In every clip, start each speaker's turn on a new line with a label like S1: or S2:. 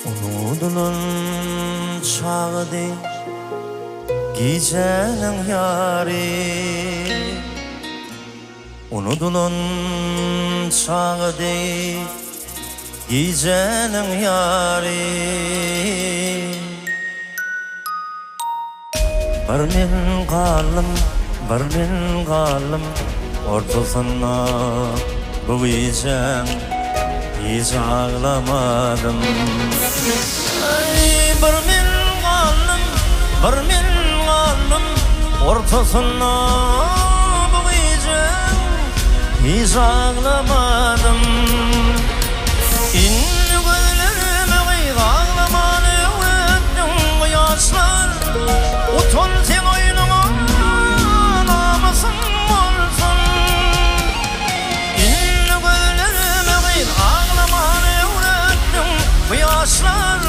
S1: 우누는 차가디 기재는 야리 우누는 차가디 기재는 야리 Barmin kalım ortasına bu gecem hiç ağlamadım. Ay barmin kalım ortasına bu gecem hiç ağlamadım. İnni gözlerime kıyık ağlamanı öptüm bu yaşlar. Utan sen oynama namusun olsun. İnni gözlerime kıyık ağlamanı öptüm bu yaşlar.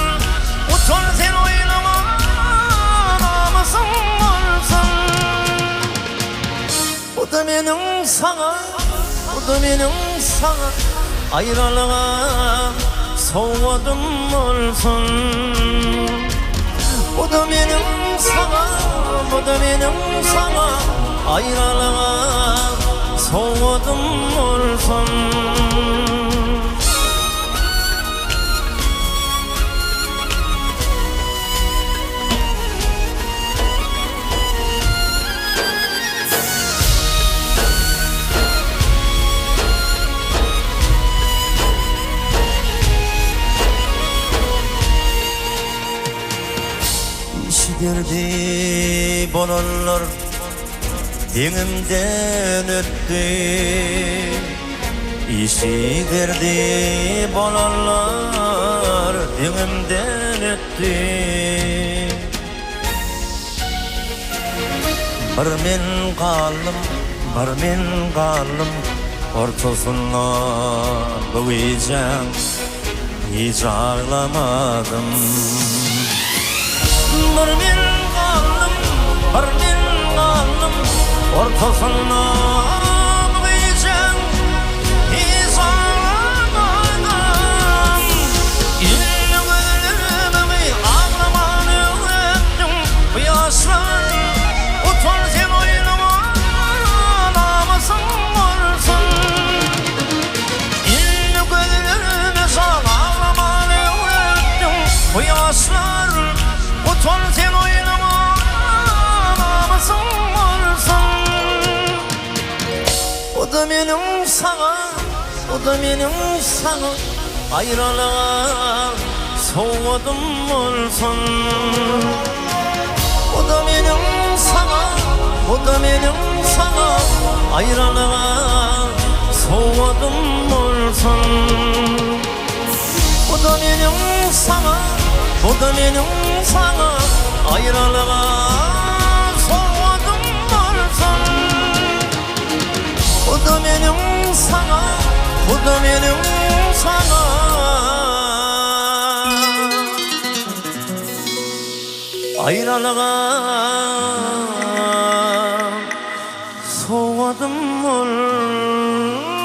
S1: Utan sen oynama namusun olsun. Bu da benim sana, bu da benim sana ayrılığa soğudum olsun. Bu da benim sana, bu da benim sana ayrılığa soğudum olsun. Derdi bolanlar denimden öttü. İşi derdi bolanlar denimden öttü. Barmen kalım ortasına bu gecem hiç ağlamadım. Barmin kalım ortasına bu gecem hiç ağlamadım. İnni gözlerime ağlamanı öptüm bu yaşlar. Utan sen oynama namusun olsun. İnni gözlerime ağlamanı öptüm bu yaşlar. Utan sen oynama namusun olsun. O da benim sana, o da benim sana ayrılığa soğudum olsun. O da benim sana, o da benim sana ayrılığa soğudum olsun. O da benim sana, o da benim sana ayrılığa soğudum olsun. O da benim sana, o da benim sana ayrılığa soğudum olsun.